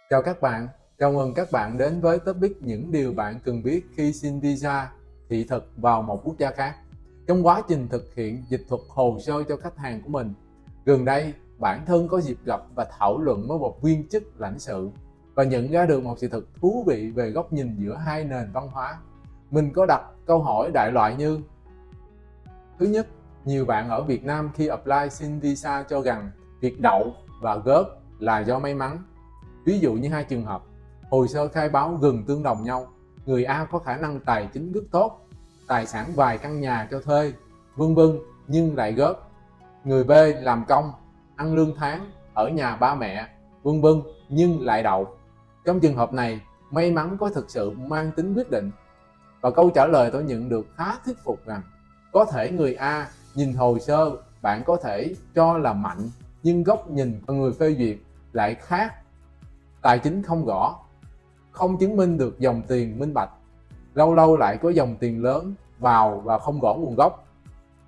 Chào các bạn, chào mừng các bạn đến với topic những điều bạn cần biết khi xin visa thị thực vào một quốc gia khác. Trong quá trình thực hiện dịch thuật hồ sơ cho khách hàng của mình, gần đây bản thân có dịp gặp và thảo luận với một viên chức lãnh sự và nhận ra được một sự thật thú vị về góc nhìn giữa hai nền văn hóa. Mình có đặt câu hỏi đại loại như: thứ nhất, nhiều bạn ở Việt Nam khi apply xin visa cho rằng việc đậu và gớt là do may mắn. Ví dụ như hai trường hợp, hồ sơ khai báo gần tương đồng nhau, người A có khả năng tài chính rất tốt, tài sản vài căn nhà cho thuê, vân vân nhưng lại gớt. Người B làm công, ăn lương tháng, ở nhà ba mẹ, vân vân nhưng lại đậu. Trong trường hợp này, may mắn có thực sự mang tính quyết định? Và câu trả lời tôi nhận được khá thuyết phục rằng có thể người A nhìn hồ sơ bạn có thể cho là mạnh, nhưng góc nhìn của người phê duyệt lại khác. Tài chính không rõ, không chứng minh được dòng tiền minh bạch, lâu lâu lại có dòng tiền lớn vào và không rõ nguồn gốc,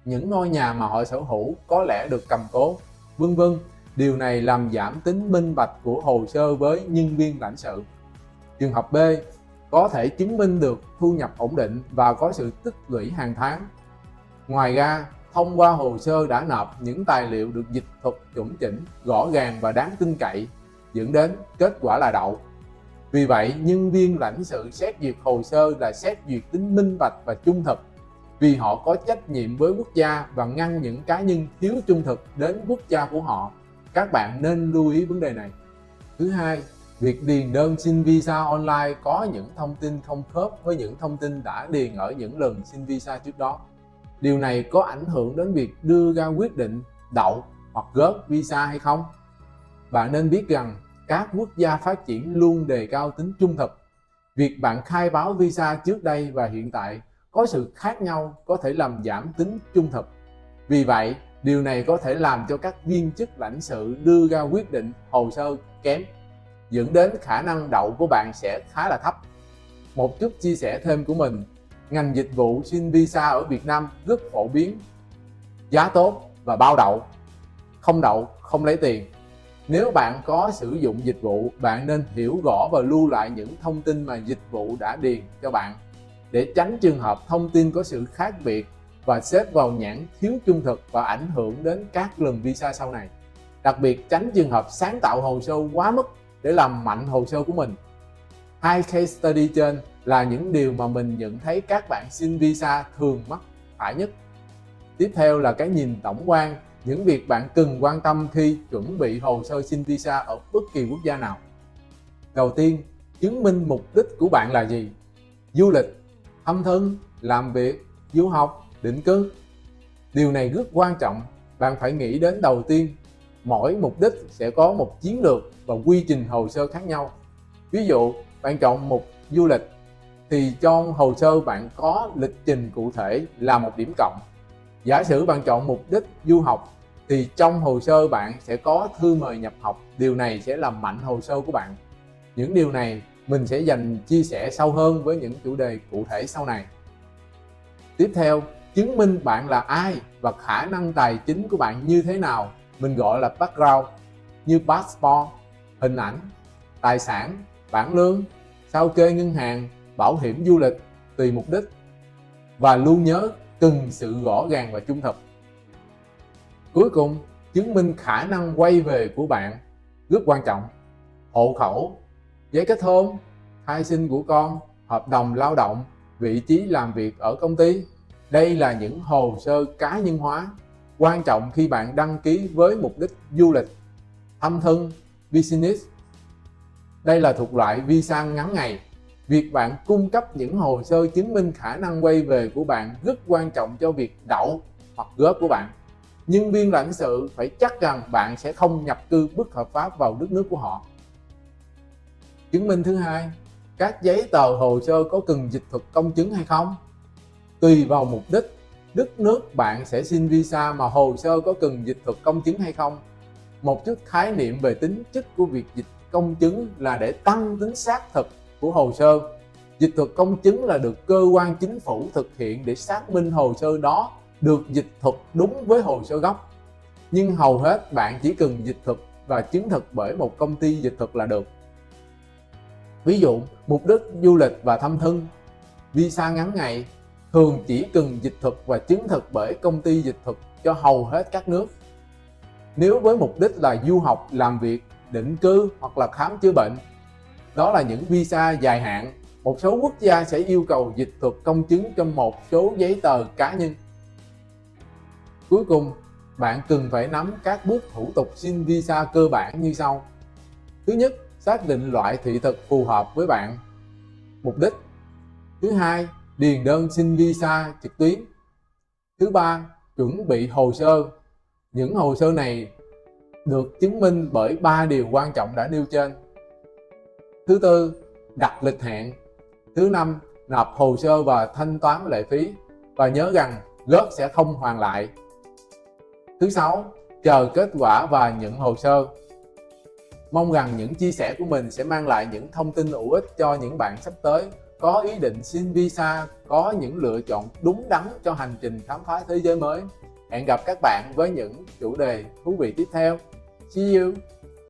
những ngôi nhà mà họ sở hữu có lẽ được cầm cố, vân vân. Điều này làm giảm tính minh bạch của hồ sơ với nhân viên lãnh sự. Trường hợp B, có thể chứng minh được thu nhập ổn định và có sự tích lũy hàng tháng. Ngoài ra, thông qua hồ sơ đã nộp những tài liệu được dịch thuật chuẩn chỉnh, rõ ràng và đáng tin cậy, dẫn đến kết quả là đậu. Vì vậy, nhân viên lãnh sự xét duyệt hồ sơ là xét duyệt tính minh bạch và trung thực, vì họ có trách nhiệm với quốc gia và ngăn những cá nhân thiếu trung thực đến quốc gia của họ. Các bạn nên lưu ý vấn đề này. Thứ hai, việc điền đơn xin visa online có những thông tin không khớp với những thông tin đã điền ở những lần xin visa trước đó. Điều này có ảnh hưởng đến việc đưa ra quyết định đậu hoặc gớt visa hay không? Bạn nên biết rằng các quốc gia phát triển luôn đề cao tính trung thực. Việc bạn khai báo visa trước đây và hiện tại có sự khác nhau có thể làm giảm tính trung thực. Vì vậy, điều này có thể làm cho các viên chức lãnh sự đưa ra quyết định hồ sơ kém, dẫn đến khả năng đậu của bạn sẽ khá là thấp. Một chút chia sẻ thêm của mình, ngành dịch vụ xin visa ở Việt Nam rất phổ biến, giá tốt và bao đậu. Không đậu, không lấy tiền. Nếu bạn có sử dụng dịch vụ, bạn nên hiểu rõ và lưu lại những thông tin mà dịch vụ đã điền cho bạn, để tránh trường hợp thông tin có sự khác biệt và xếp vào nhãn thiếu trung thực và ảnh hưởng đến các lần visa sau này. Đặc biệt tránh trường hợp sáng tạo hồ sơ quá mức để làm mạnh hồ sơ của mình. Hai case study trên là những điều mà mình nhận thấy các bạn xin visa thường mắc phải nhất. Tiếp theo là cái nhìn tổng quan, những việc bạn cần quan tâm khi chuẩn bị hồ sơ xin visa ở bất kỳ quốc gia nào. Đầu tiên, chứng minh mục đích của bạn là gì? Du lịch, thăm thân, làm việc, du học, định cư. Điều này rất quan trọng. Bạn phải nghĩ đến đầu tiên, mỗi mục đích sẽ có một chiến lược và quy trình hồ sơ khác nhau. Ví dụ, bạn chọn mục du lịch thì trong hồ sơ bạn có lịch trình cụ thể là một điểm cộng. Giả sử bạn chọn mục đích du học thì trong hồ sơ bạn sẽ có thư mời nhập học. Điều này sẽ làm mạnh hồ sơ của bạn. Những điều này mình sẽ chia sẻ sâu hơn với những chủ đề cụ thể sau này. Tiếp theo, chứng minh bạn là ai và khả năng tài chính của bạn như thế nào. Mình gọi là background, như passport, hình ảnh, tài sản, bảng lương, sao kê ngân hàng, bảo hiểm du lịch, tùy mục đích. Và luôn nhớ cần sự rõ ràng và trung thực. Cuối cùng, chứng minh khả năng quay về của bạn rất quan trọng. Hộ khẩu, giấy kết hôn, khai sinh của con, hợp đồng lao động, vị trí làm việc ở công ty. Đây là những hồ sơ cá nhân hóa quan trọng khi bạn đăng ký với mục đích du lịch, thăm thân, business. Đây là thuộc loại visa ngắn ngày. Việc bạn cung cấp những hồ sơ chứng minh khả năng quay về của bạn rất quan trọng cho việc đậu hoặc gớt của bạn. Nhân viên lãnh sự phải chắc rằng bạn sẽ không nhập cư bất hợp pháp vào đất nước của họ. Chứng minh thứ hai, các giấy tờ hồ sơ có cần dịch thuật công chứng hay không? Tùy vào mục đích, đất nước bạn sẽ xin visa mà hồ sơ có cần dịch thuật công chứng hay không. Một chút khái niệm về tính chất của việc dịch công chứng là để tăng tính xác thực của hồ sơ. Dịch thuật công chứng là được cơ quan chính phủ thực hiện để xác minh hồ sơ đó được dịch thuật đúng với hồ sơ gốc. Nhưng hầu hết bạn chỉ cần dịch thuật và chứng thực bởi một công ty dịch thuật là được. Ví dụ, mục đích du lịch và thăm thân, visa ngắn ngày thường chỉ cần dịch thuật và chứng thực bởi công ty dịch thuật cho hầu hết các nước. Nếu với mục đích là du học, làm việc, định cư hoặc là khám chữa bệnh, đó là những visa dài hạn. Một số quốc gia sẽ yêu cầu dịch thuật công chứng cho một số giấy tờ cá nhân. Cuối cùng, bạn cần phải nắm các bước thủ tục xin visa cơ bản như sau. Thứ nhất, xác định loại thị thực phù hợp với bạn, mục đích. Thứ hai, điền đơn xin visa trực tuyến. Thứ ba, chuẩn bị hồ sơ. Những hồ sơ này được chứng minh bởi 3 điều quan trọng đã nêu trên. Thứ tư, đặt lịch hẹn. Thứ năm, nộp hồ sơ và thanh toán lệ phí. Và nhớ rằng góp sẽ không hoàn lại. Thứ sáu, chờ kết quả và nhận hồ sơ. Mong rằng những chia sẻ của mình sẽ mang lại những thông tin hữu ích cho những bạn sắp tới có ý định xin visa, có những lựa chọn đúng đắn cho hành trình khám phá thế giới mới. Hẹn gặp các bạn với những chủ đề thú vị tiếp theo. See you!